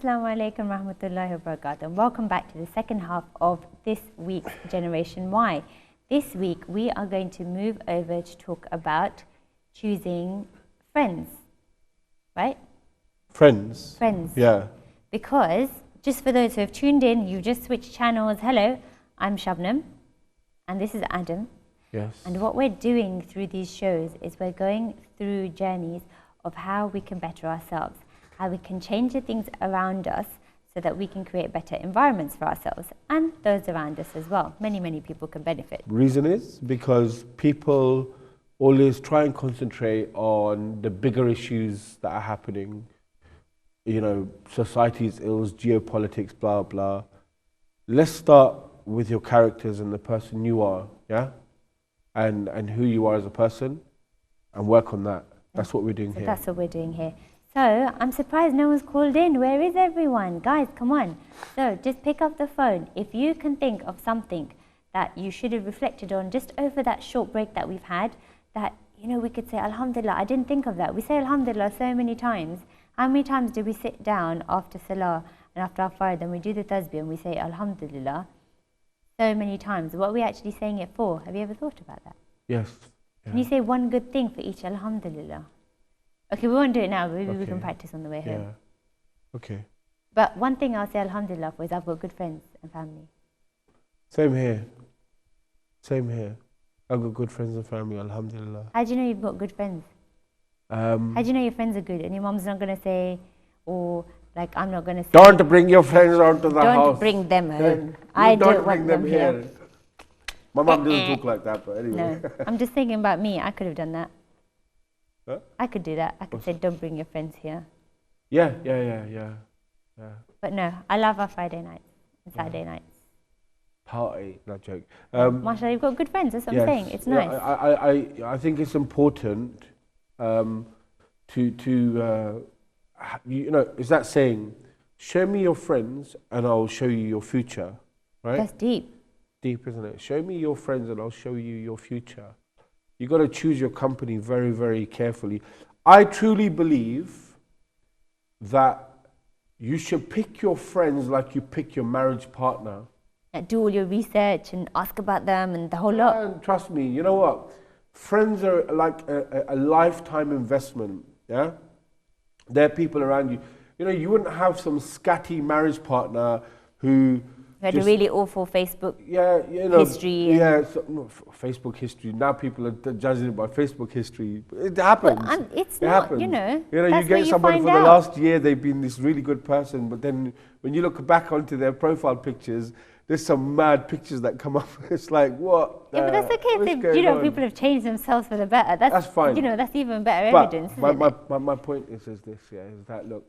Assalamu alaikum rahmatullahi wa barakatuh. Welcome back to the second half of this week's Generation Y. This week we are going to move over to talk about choosing friends, right? Friends. Friends. Yeah. Because, just for those who have tuned in, you've just switched channels. Hello, I'm Shabnam and this is Adam. Yes. And what we're doing through these shows is we're going through journeys of how we can better ourselves, how we can change the things around us so that we can create better environments for ourselves and those around us as well. Many people can benefit. Reason is because people always try and concentrate on the bigger issues that are happening. You know, society's ills, geopolitics, blah, blah. Let's start with your characters and the person you are, yeah? And who you are as a person, and work on that. That's what we're doing here. That's what we're doing here. So, I'm surprised no one's called in. Where is everyone? Guys, come on. So, just pick up the phone. If you can think of something that you should have reflected on just over that short break that we've had, that, you know, we could say, Alhamdulillah, I didn't think of that. We say Alhamdulillah so many times. How many times do we sit down after Salah and after our Fard and we do the Tasbih and we say Alhamdulillah? So many times. What are we actually saying it for? Have you ever thought about that? Yes. Yeah. Can you say one good thing for each Alhamdulillah? Okay, we won't do it now, but maybe we can practice on the way home. Yeah. Okay. But one thing I'll say Alhamdulillah for is I've got good friends and family. Same here. Same here. I've got good friends and family, Alhamdulillah. How do you know you've got good friends? How do you know your friends are good and your mom's not going to say, or like I'm not going to say... Don't bring your friends onto the house. Don't bring them home. I don't want them here. My mom doesn't talk like that, but anyway. No, I'm just thinking about me. I could have done that. Huh? I could do that. I could say, don't bring your friends here. Yeah. But no, I love our Friday nights and Saturday nights. Party, not joke. Mashallah, you've got good friends. That's what I'm saying. It's nice. I think it's important you know, is that saying, show me your friends and I'll show you your future, right? That's deep. Deep, isn't it? Show me your friends and I'll show you your future. You've got to choose your company very, very carefully. I truly believe that you should pick your friends like you pick your marriage partner. Do all your research and ask about them and the whole lot. And trust me, you know what? Friends are like a lifetime investment, yeah? They're people around you. You know, you wouldn't have some scatty marriage partner who... had a really awful Facebook history. Yeah, Facebook history. Now people are judging it by Facebook history. It happens. It happens. You know, you get somebody for the last year, they've been this really good person, but then when you look back onto their profile pictures, there's some mad pictures that come up. It's like, what? Yeah, but that's okay if people have changed themselves for the better. That's fine. You know, that's even better evidence. My point is this, is that, look,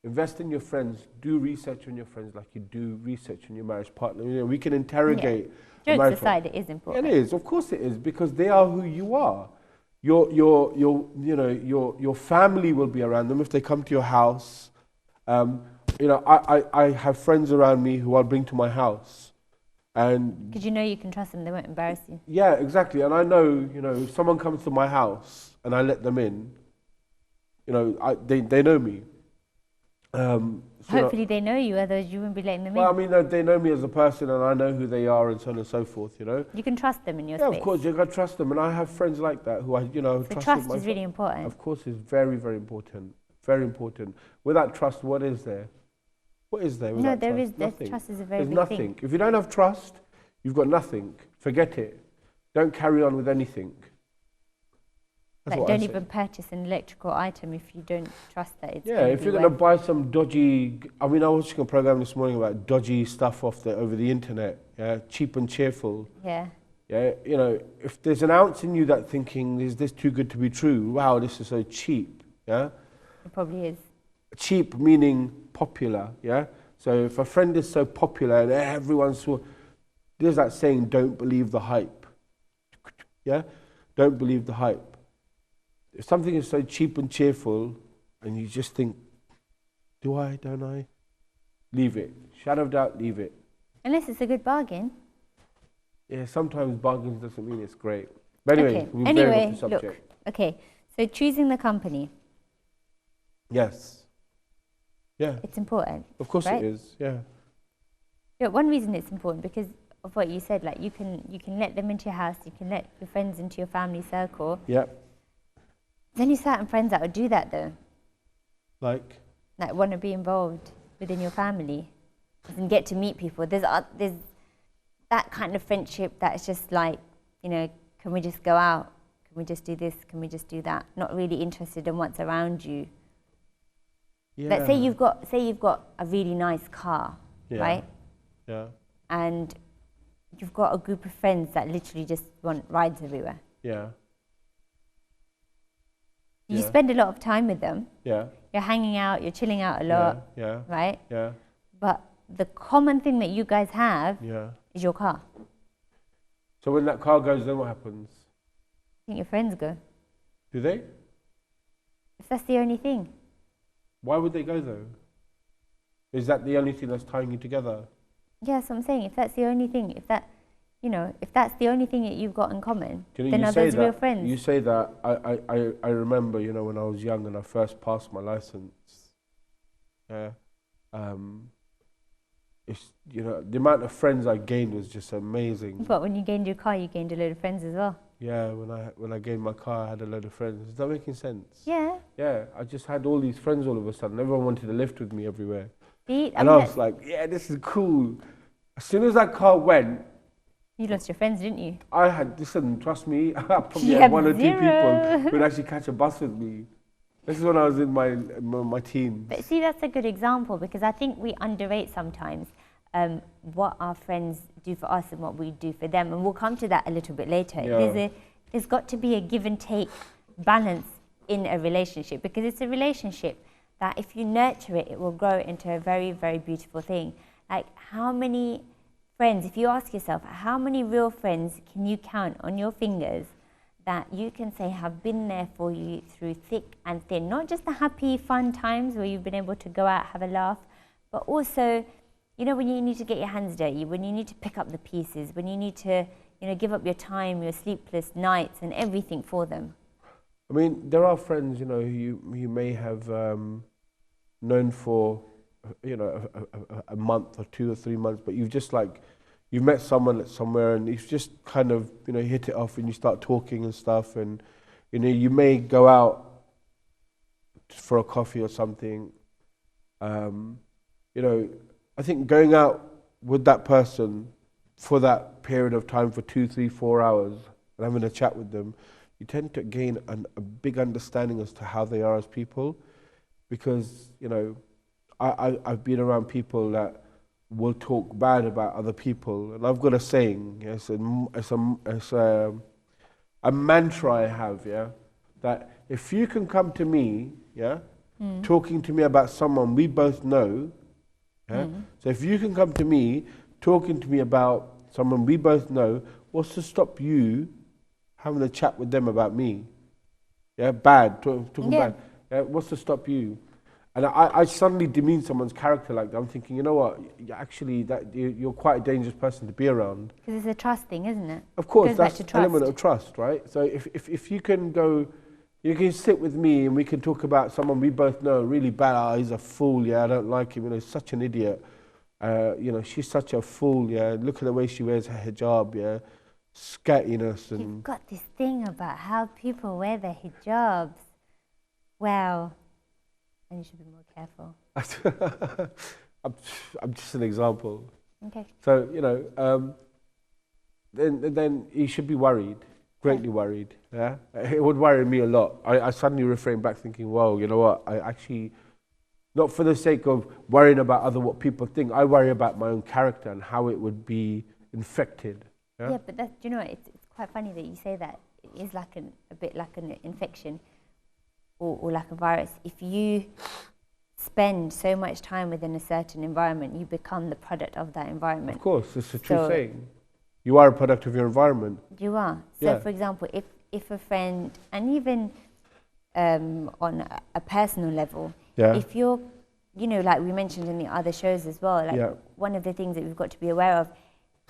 invest in your friends. Do research on your friends like you do research on your marriage partner. You know, we can interrogate. Jokes aside, it is important. It is, of course it is, because they are who you are. Your family will be around them if they come to your house. You know, I have friends around me who I'll bring to my house, and because you know you can trust them, they won't embarrass you. Yeah, exactly. And I know, you know, if someone comes to my house and I let them in, you know, they know me. Hopefully they know you, otherwise you wouldn't be letting them in. Well, I mean, they know me as a person and I know who they are and so on and so forth, you know. You can trust them in your space. Yeah, of course, you got to trust them. And I have friends like that who I, you know, so trust is really important. Of course, it's very, very important. Very important. Without trust, what is there? What is there without trust? Nothing. Trust is a very big nothing. thing. If you don't have trust, you've got nothing. Forget it. Don't carry on with anything. Like don't even purchase an electrical item if you don't trust that it's if you're going to buy some dodgy... I mean, I was watching a program this morning about dodgy stuff over the internet. Yeah, cheap and cheerful. Yeah. Yeah, you know, if there's an ounce in you that thinking, is this too good to be true? Wow, this is so cheap. Yeah. It probably is. Cheap meaning popular, yeah? So if a friend is so popular and everyone's there's that saying, don't believe the hype. Yeah? Don't believe the hype. If something is so cheap and cheerful and you just think, do I, don't I? Leave it. Shadow of doubt, leave it. Unless it's a good bargain. Yeah, sometimes bargains doesn't mean it's great. But anyway, look, okay, so choosing the company. Yes. Yeah. It's important. Of course right? it is. Yeah. Yeah, one reason it's important because of what you said, like you can let them into your house, you can let your friends into your family circle. Yeah. There's only certain friends that would do that though. Like Want to be involved within your family and get to meet people. There's that kind of friendship that's just like, can we just go out? Can we just do this? Can we just do that? Not really interested in what's around you. yeah. Let's say you've got a really nice car, right? Yeah. And you've got a group of friends that literally just want rides everywhere. Yeah. You Yeah. spend a lot of time with them. Yeah. You're hanging out, you're chilling out a lot, Yeah. right? Yeah. But the common thing that you guys have Yeah. is your car. So when that car goes, then what happens? I think your friends go. Do they? If that's the only thing. Why would they go though? Is that the only thing that's tying you together? Yeah, that's what I'm saying. If that's the only thing, if that's the only thing that you've got in common, Do you know, then you are say those that, real friends? You say that. I remember, when I was young and I first passed my license. Yeah. It's the amount of friends I gained was just amazing. But when you gained your car, you gained a load of friends as well. Yeah, when I gained my car, I had a load of friends. Is that making sense? Yeah. Yeah, I just had all these friends all of a sudden. Everyone wanted to lift with me everywhere. See, And I was like, yeah, this is cool. As soon as that car went, you lost your friends, didn't you? I had, listen, trust me, I probably You had had 1 or 2 zero. people who would actually catch a bus with me. This is when I was in my teens. But see, that's a good example because I think we underrate sometimes what our friends do for us and what we do for them. And we'll come to that a little bit later. Yeah. There's got to be a give and take balance in a relationship because it's a relationship that if you nurture it, it will grow into a very, very beautiful thing. Like how many friends, if you ask yourself, how many real friends can you count on your fingers that you can say have been there for you through thick and thin? Not just the happy, fun times where you've been able to go out, have a laugh, but also, when you need to get your hands dirty, when you need to pick up the pieces, when you need to, give up your time, your sleepless nights and everything for them. I mean, there are friends, who you may have known for, a month or 2 or 3 months, but you've met someone somewhere and you've just kind of, hit it off and you start talking and stuff and, you may go out for a coffee or something. I think going out with that person for that period of time for 2, 3, 4 hours and having a chat with them, you tend to gain a big understanding as to how they are as people because, I've been around people that will talk bad about other people, and I've got a saying. It's a mantra I have. Yeah, that if you can come to me, talking to me about someone we both know. Yeah. So if you can come to me talking to me about someone we both know, what's to stop you having a chat with them about me? Yeah, talking bad. Yeah, what's to stop you? And I suddenly demean someone's character like that. I'm thinking, you know what? Actually, you're quite a dangerous person to be around. Because it's a trust thing, isn't it? Of course, that's an element of trust, right? So if you can go, you can sit with me and we can talk about someone we both know really bad. He's a fool. Yeah, I don't like him. He's such an idiot. She's such a fool. Yeah, look at the way she wears her hijab. Yeah, scattiness and. You've got this thing about how people wear their hijabs. Wow. And you should be more careful. I'm just an example. Okay. So, then you should be worried, greatly worried. Yeah, it would worry me a lot. I suddenly refrain back thinking, whoa, you know what? I actually, not for the sake of worrying about what people think, I worry about my own character and how it would be infected. Yeah, but that's, it's quite funny that you say that. It is like a bit like an infection. Or like a virus. If you spend so much time within a certain environment, you become the product of that environment. Of course, it's a true saying. You are a product of your environment. You are. So, for example, if a friend, and even on a personal level, if you're, like we mentioned in the other shows as well, one of the things that we've got to be aware of,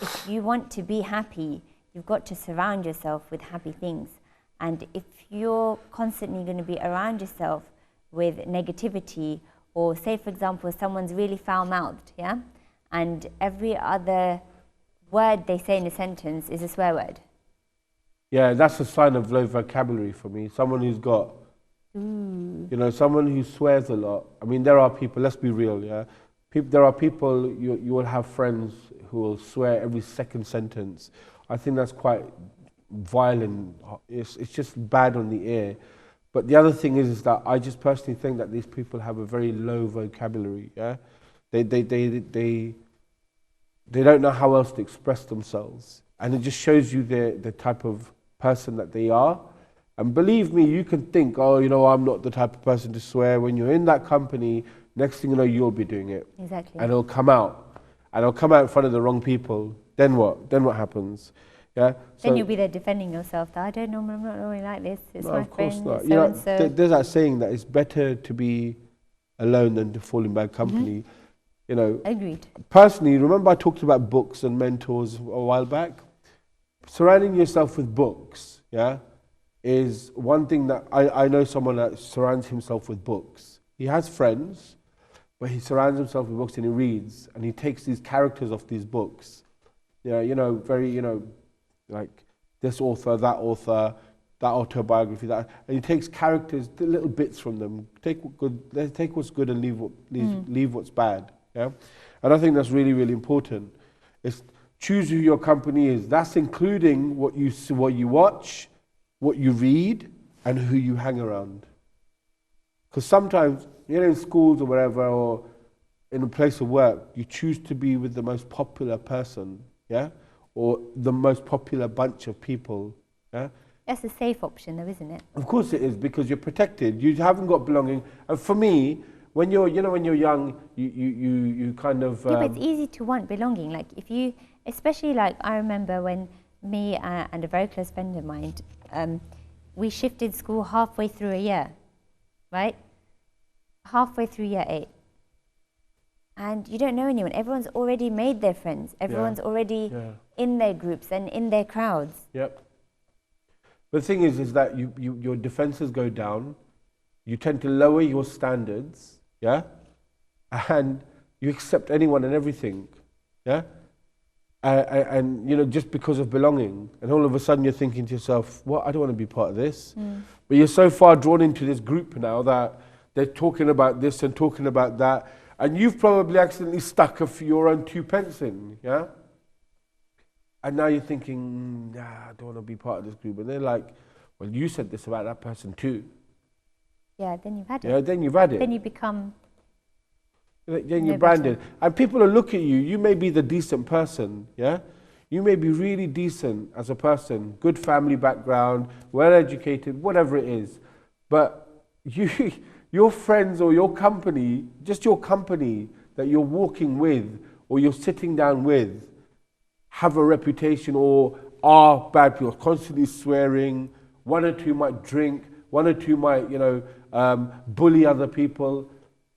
if you want to be happy, you've got to surround yourself with happy things. And if you're constantly going to be around yourself with negativity Or say, for example, someone's really foul-mouthed, yeah? And every other word they say in a sentence is a swear word. Yeah, that's a sign of low vocabulary for me. Someone who's got, you know, someone who swears a lot. I mean, there are people, let's be real, yeah? There are people, you will have friends who will swear every second sentence. I think that's quite violent. It's just bad on the ear. But the other thing is that I just personally think that these people have a very low vocabulary, yeah? They don't know how else to express themselves. And it just shows you the type of person that they are. And believe me, you can think, oh, you know, I'm not the type of person to swear. When you're in that company, next thing you know, you'll be doing it. Exactly. And it'll come out. And it'll come out in front of the wrong people. Then what? Then what happens? Yeah. Then you'll be there defending yourself. I don't know, I'm not really like this. It's No, my of course friend. not. It's You know, so-and-so. there's that saying that it's better to be alone than to fall in bad company. You know, Agreed. personally, remember I talked about books and mentors a while back? Surrounding yourself with books, yeah, is one thing that I know someone that surrounds himself with books. He has friends, but he surrounds himself with books and he reads and he takes these characters off these books. Yeah, you know, very, you know, like this author, that autobiography, that, and he takes characters, the little bits from them. Take what's good and leave what's bad. Yeah, and I think that's really, really important. It's choose who your company is. That's including what you watch, what you read, and who you hang around. Because sometimes, you know, in schools or wherever, or in a place of work, you choose to be with the most popular person, yeah, or the most popular bunch of people, yeah. That's a safe option though, isn't it? Of course it is, because you're protected. You haven't got belonging. And for me, when you're young, you kind of. Yeah, but it's easy to want belonging. Like if you, especially like I remember when me and a very close friend of mine, we shifted school halfway through a year, right? Halfway through year 8. And you don't know anyone. Everyone's already made their friends. Everyone's already in their groups and in their crowds. Yep. But the thing is that your defenses go down. You tend to lower your standards, yeah? And you accept anyone and everything, yeah? And you know, just because of belonging. And all of a sudden you're thinking to yourself, well, I don't want to be part of this. But you're so far drawn into this group now that they're talking about this and talking about that. And you've probably accidentally stuck your own 2 pence in, yeah? And now you're thinking, nah, I don't want to be part of this group. And they're like, well, you said this about that person too. Yeah, then you've had it. Yeah, then you've had it. Then you become... Then you're branded. And people will look at you. You may be the decent person, yeah? You may be really decent as a person, good family background, well-educated, whatever it is. But your friends or your company, just your company that you're walking with or you're sitting down with, have a reputation or are bad people, constantly swearing. 1 or 2 might drink. 1 or 2 might, you know, bully other people.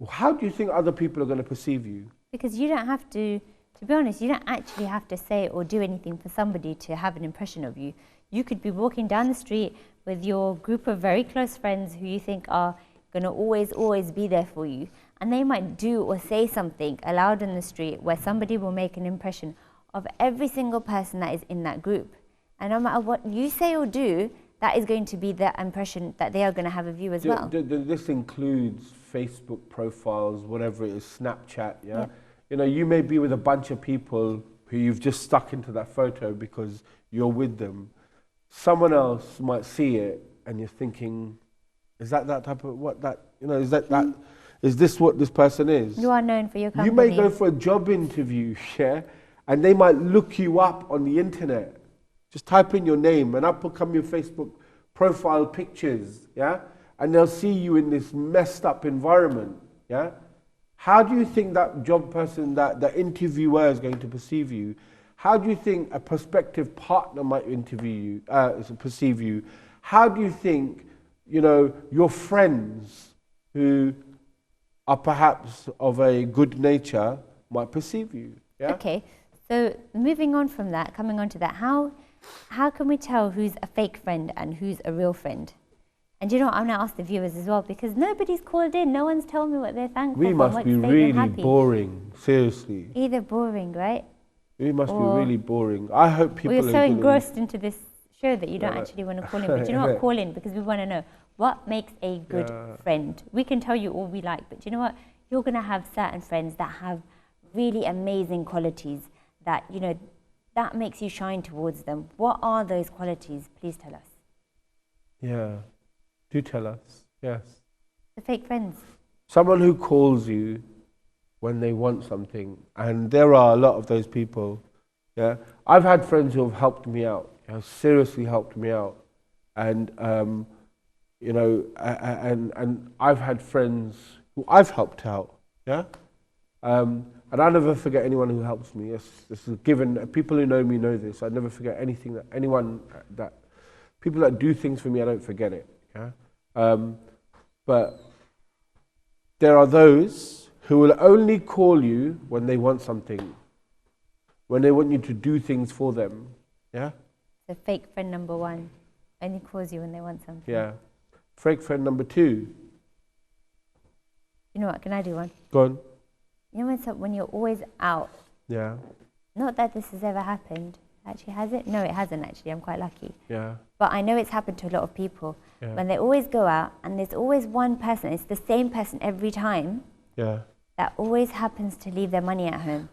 How do you think other people are going to perceive you? Because you don't have to be honest, you don't actually have to say or do anything for somebody to have an impression of you. You could be walking down the street with your group of very close friends who you think are going to always be there for you. And they might do or say something aloud in the street where somebody will make an impression of every single person that is in that group. And no matter what you say or do, that is going to be the impression that they are going to have of you as well. This includes Facebook profiles, whatever it is, Snapchat, yeah? You know, you may be with a bunch of people who you've just stuck into that photo because you're with them. Someone else might see it and you're thinking, is that type of, is this what this person is? You are known for your company. You may go for a job interview, yeah? And they might look you up on the internet. Just type in your name and up will come your Facebook profile pictures, yeah? And they'll see you in this messed up environment, yeah? How do you think that job person, that the interviewer is going to perceive you? How do you think a prospective partner might perceive you? How do you think, you know, your friends who are perhaps of a good nature might perceive you? Yeah? Okay, so moving on from that, coming on to that, how can we tell who's a fake friend and who's a real friend? And you know what, I'm going to ask the viewers as well, because nobody's called in. No one's told me what they're thankful for. We must be really boring, seriously. Either boring, right? We must be really boring. I hope people Or you're so engrossed into this show that you don't actually want to call in. But you know what, call in, because we want to know what makes a good friend. We can tell you all we like, but you know what? You're going to have certain friends that have really amazing qualities that, you know, that makes you shine towards them. What are those qualities? Please tell us. Yeah, do tell us, yes. The fake friends. Someone who calls you when they want something, and there are a lot of those people. Yeah, I've had friends who have helped me out, seriously helped me out, and you know, and I've had friends who I've helped out. Yeah, and I never forget anyone who helps me. Yes, this is given. People who know me know this. I never forget anything that anyone that people that do things for me. I don't forget it. Yeah, but there are those who will only call you when they want something, when they want you to do things for them. Yeah? The fake friend number one only calls you when they want something. Yeah. Fake friend number two. You know what, can I do one? Go on. You know when you're always out. Yeah. Not that this has ever happened. Actually, has it? No, it hasn't actually. I'm quite lucky. Yeah. But I know it's happened to a lot of people. Yeah. When they always go out and there's always one person, it's the same person every time. Yeah. That always happens to leave their money at home.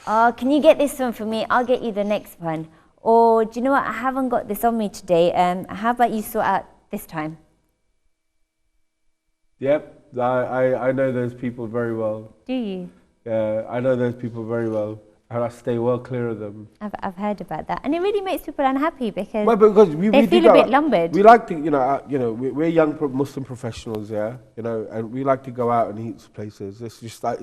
Oh, can you get this one for me? I'll get you the next one. Or do you know what? I haven't got this on me today. How about you sort out this time? Yep, I know those people very well. Do you? Yeah, I know those people very well. And I stay well clear of them. I've heard about that, and it really makes people unhappy because, they feel a bit lumbered. We like to, we're young Muslim professionals, yeah, and we like to go out and eat places. It's just like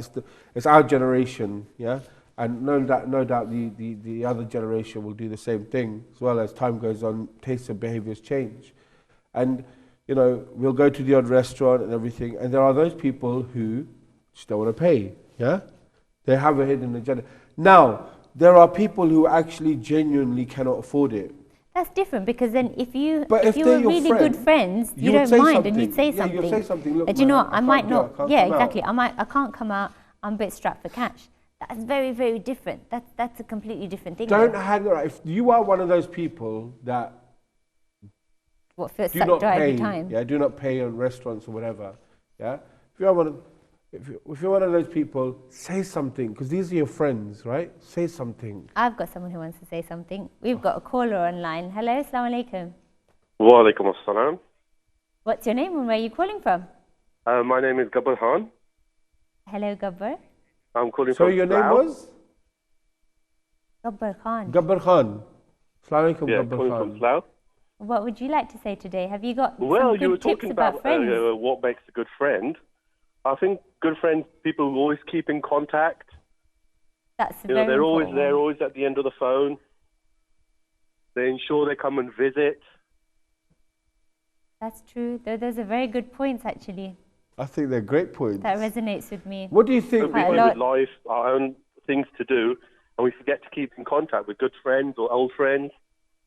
it's our generation, yeah, and no doubt the other generation will do the same thing as well. As time goes on, tastes and behaviours change, and we'll go to the odd restaurant and everything, and there are those people who just don't want to pay, yeah, they have a hidden agenda. Now, there are people who actually genuinely cannot afford it. That's different, because then if you were really friend, good friends, you don't mind and you'd say something. Yeah, you'd say something. Look, do you know what? I might not. Yeah, exactly. Out. I can't come out. I'm a bit strapped for cash. That's very, very different. That's a completely different thing. Don't hang around. If you are one of those people that feels sucked dry every time. Yeah, do not pay on restaurants or whatever. Yeah, if you are one of If you're one of those people, say something, because these are your friends, right? Say something. I've got someone who wants to say something. We've got a caller online. Hello, assalamu alaikum. Wa alaikum assalam. What's your name and where are you calling from? My name is Gabbar Khan. Hello, Gabbar. I'm calling from Slough. Your name was? Gabbar Khan. Gabbar Khan. Assalamu alaikum, yeah, Gabbar calling Khan. from Slough. What would you like to say today? Have you got some you good were tips talking about friends? What makes a good friend. I think good friends, people who always keep in contact. That's very they're always there, always at the end of the phone. They ensure they come and visit. That's true. Those are very good points, actually. I think they're great points. That resonates with me. What do you think? We're busy with life, our own things to do, and we forget to keep in contact with good friends or old friends.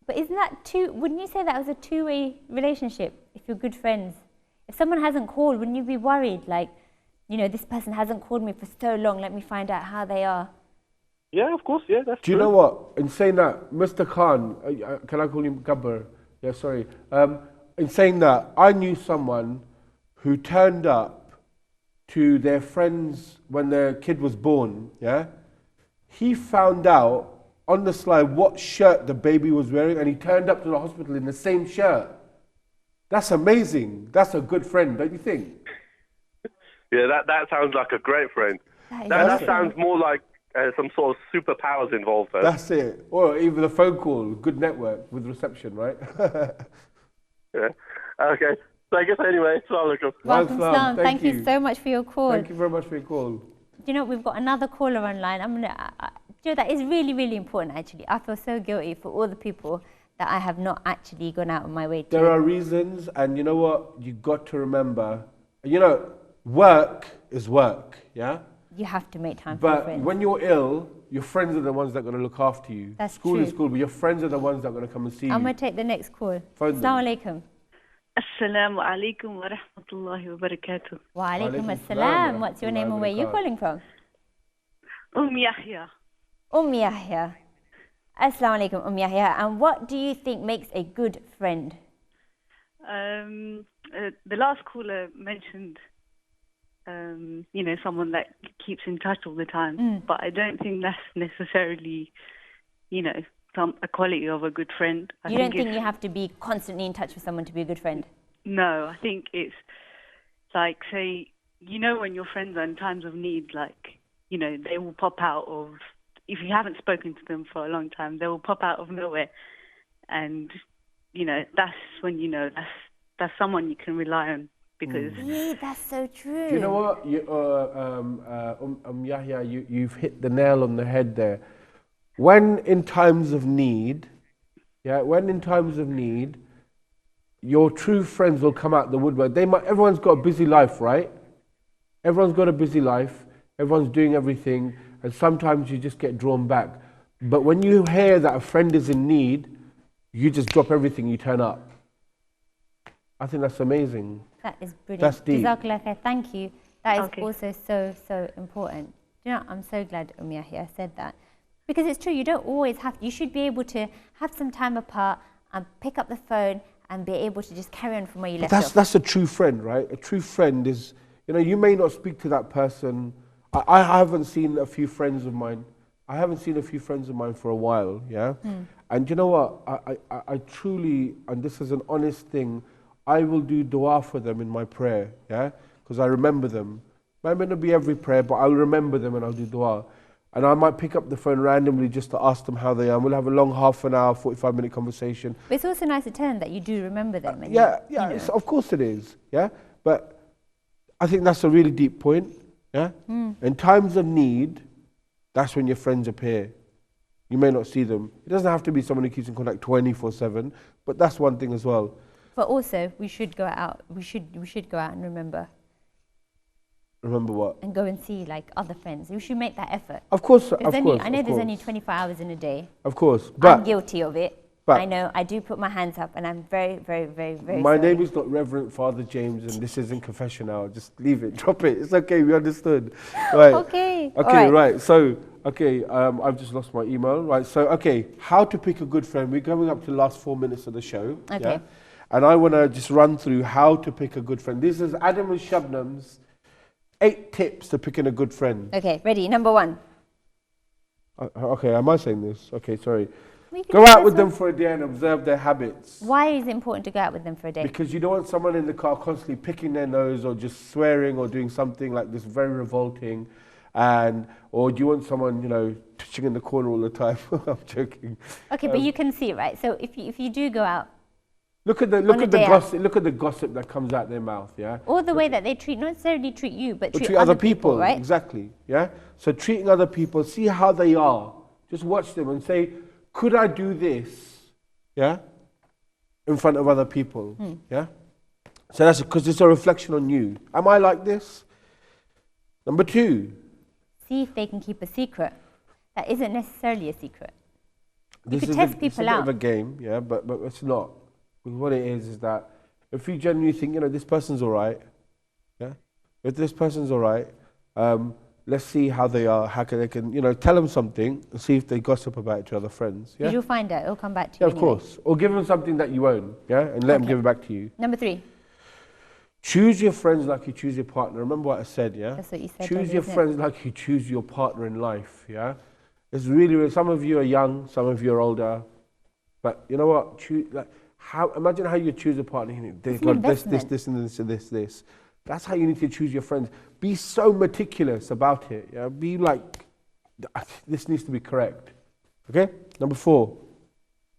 But isn't that wouldn't you say that was a two-way relationship, if you're good friends? If someone hasn't called, wouldn't you be worried, like, this person hasn't called me for so long, let me find out how they are? Yeah, of course, yeah, that's true. Do you know what? In saying that, Mr. Khan, can I call him Gabbar? Yeah, sorry. In saying that, I knew someone who turned up to their friends when their kid was born, yeah? He found out on the slide what shirt the baby was wearing, and he turned up to the hospital in the same shirt. That's amazing. That's a good friend, don't you think? Yeah, that sounds like a great friend. That sounds more like some sort of superpowers involved there. That's it. Or even a phone call, good network with reception, right? Yeah. Okay. So I guess anyway, assalamu alaikum. Welcome, Salam. Thank you so much for your call. Thank you very much for your call. We've got another caller online. That is really, really important, actually. I feel so guilty for all the people that I have not actually gone out of my way to. There are reasons, and you know what? You got to remember, work is work, yeah? You have to make time for your But friends. when you're ill, your friends are the ones that are going to look after you. That's school true. is school, but your friends are the ones that are going to come and see you. I'm going to take the next call. Phone them. Assalamu alaikum. Assalamu alaikum wa rahmatullahi wa barakatuh. Wa alaikum Walaikum assalam. assalam What's your wa name and where are you barakatuh. calling from? Yahya. Yahya. Assalamu alaikum, Yahya. And what do you think makes a good friend? The last caller mentioned, someone that keeps in touch all the time. But I don't think that's necessarily, a quality of a good friend. You don't think you have to be constantly in touch with someone to be a good friend? No, I think it's like, say, when your friends are in times of need, like, they will pop out of, if you haven't spoken to them for a long time, they will pop out of nowhere. And, that's when that's someone you can rely on because... Yeah, that's so true. Do you know what? Yahya, you've hit the nail on the head there. When in times of need, your true friends will come out the woodwork. Everyone's got a busy life, right? Everyone's got a busy life. Everyone's doing everything. And sometimes you just get drawn back. But when you hear that a friend is in need, you just drop everything, you turn up. I think that's amazing. That is brilliant. That's deep. Jazakallah khair. Thank you. That is Okay. also so important. Do you know, I'm so glad Yahya said that. Because it's true, you don't always have, you should be able to have some time apart and pick up the phone and be able to just carry on from where you left off. That's a true friend, right? A true friend is, you may not speak to that person. I haven't seen a few friends of mine. I haven't seen a few friends of mine for a while, yeah? And you know what? I truly, and this is an honest thing, I will do dua for them in my prayer, yeah? Because I remember them. Might not be every prayer, but I'll remember them and I'll do dua. And I might pick up the phone randomly just to ask them how they are. We'll have a long half an hour, 45-minute conversation. But it's also nice to tell them that you do remember them. And Of course it is, yeah? But I think that's a really deep point, yeah? In times of need, that's when your friends appear. You may not see them. It doesn't have to be someone who keeps in contact 24/7, but that's one thing as well. But also, we should go out. We should go out and remember. Remember what? And go and see like other friends. We should make that effort. Of course, I know there's only 24 hours in a day. Of course, I'm but guilty of it. but I know. I do put my hands up, and I'm very, very, very, very my sorry. name is not Reverend Father James, and this isn't confession hour. Just leave it, drop it. It's okay. We understood. Right. Okay. Okay. All right. Right. So, okay. I've just lost my email. Right. So, okay. How to pick a good friend? We're coming up to the last 4 minutes of the show. Okay. Yeah? And I want to just run through how to pick a good friend. This is Adam and Shabnam's 8 tips to picking a good friend. Okay. Ready. Number 1. Okay. Am I saying this? Okay. Sorry. We can Go do out this with one. them for a day and observe their habits. Why is it important to go out with them for a day? Because you don't want someone in the car constantly picking their nose or just swearing or doing something like this very revolting, or do you want someone touching in the corner all the time? I'm joking. Okay, but you can see, right? So if you do go out, Look at the gossip. Look at the gossip that comes out their mouth. Yeah. or the way that they treat, not necessarily treat you, but Or treat other people, right? Exactly. Yeah. So treating other people, see how they are. Just watch them and say, could I do this? Yeah. In front of other people. Yeah. So that's because it's a reflection on you. Am I like this? Number 2. See if they can keep a secret that isn't necessarily a secret. You could is test it's people a bit out. of a game, yeah, but it's not. Because what it is that if you genuinely think, this person's all right, yeah, if this person's all right, let's see how they are, how they can, tell them something and see if they gossip about it to other friends, yeah? Because you'll find out, it'll come back to Yeah, you of anyway. course. Or give them something that you own, yeah, and let them give it back to you. Number 3. Choose your friends like you choose your partner. Remember what I said, yeah? That's what you said. Choose earlier, your isn't it? friends like you choose your partner in life, yeah? It's really, some of you are young, some of you are older, but you know what? Imagine how you choose a partner. They've got this, and this, and this. That's how you need to choose your friends. Be so meticulous about it, yeah? Be like, this needs to be correct, okay? Number 4.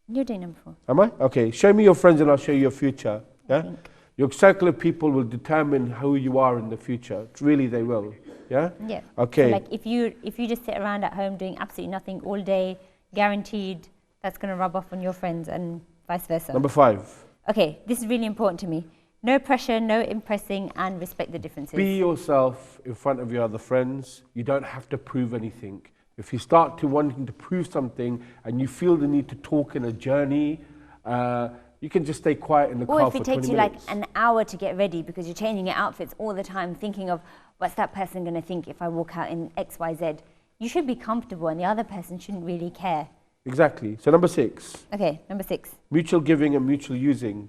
You're doing number 4. Am I? Okay, show me your friends and I'll show you your future, I yeah? think. Your circle of people will determine who you are in the future. Really, they will. Yeah? Yeah. Okay. So like if you just sit around at home doing absolutely nothing all day, guaranteed that's going to rub off on your friends and vice versa. Number 5. Okay, this is really important to me. No pressure, no impressing, and respect the differences. Be yourself in front of your other friends. You don't have to prove anything. If you start to wanting to prove something and you feel the need to talk in a journey, you can just stay quiet in the car for 20 minutes. Or if it takes you like an hour to get ready because you're changing your outfits all the time, thinking of what's that person going to think if I walk out in X, Y, Z. You should be comfortable and the other person shouldn't really care. Exactly. So number 6. Okay, number 6. Mutual giving and mutual using.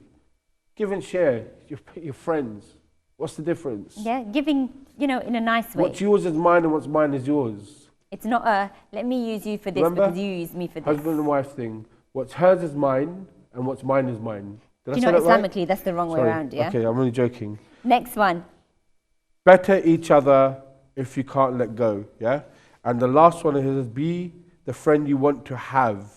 Give and share. Your friends. What's the difference? Yeah, giving, in a nice way. What's yours is mine and what's mine is yours. It's not a, let me use you for this because you use me for this. Husband and wife thing. What's hers is mine and what's mine is mine. Do you know Islamically that's the wrong way around, yeah? Okay, I'm only joking. Next one. Better each other if you can't let go, yeah? And the last one is be the friend you want to have.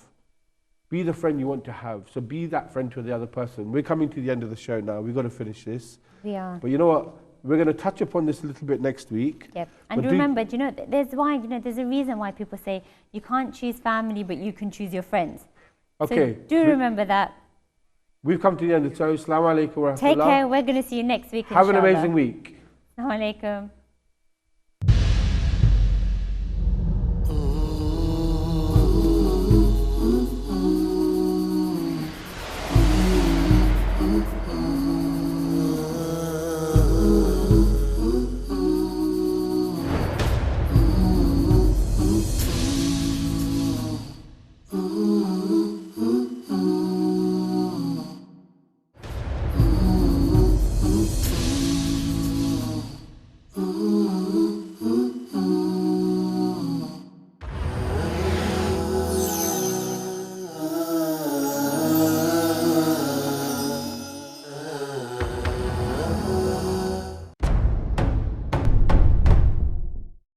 Be the friend you want to have. So be that friend to the other person. We're coming to the end of the show now. We've got to finish this. We are. But you know what? We're going to touch upon this a little bit next week. Yep. And remember, there's a reason why people say you can't choose family, but you can choose your friends. Okay. So do remember that. We've come to the end of the show. Assalamu alaikum wa rahmatullah. Take care. We're going to see you next week. Have an amazing week. Assalamu alaikum.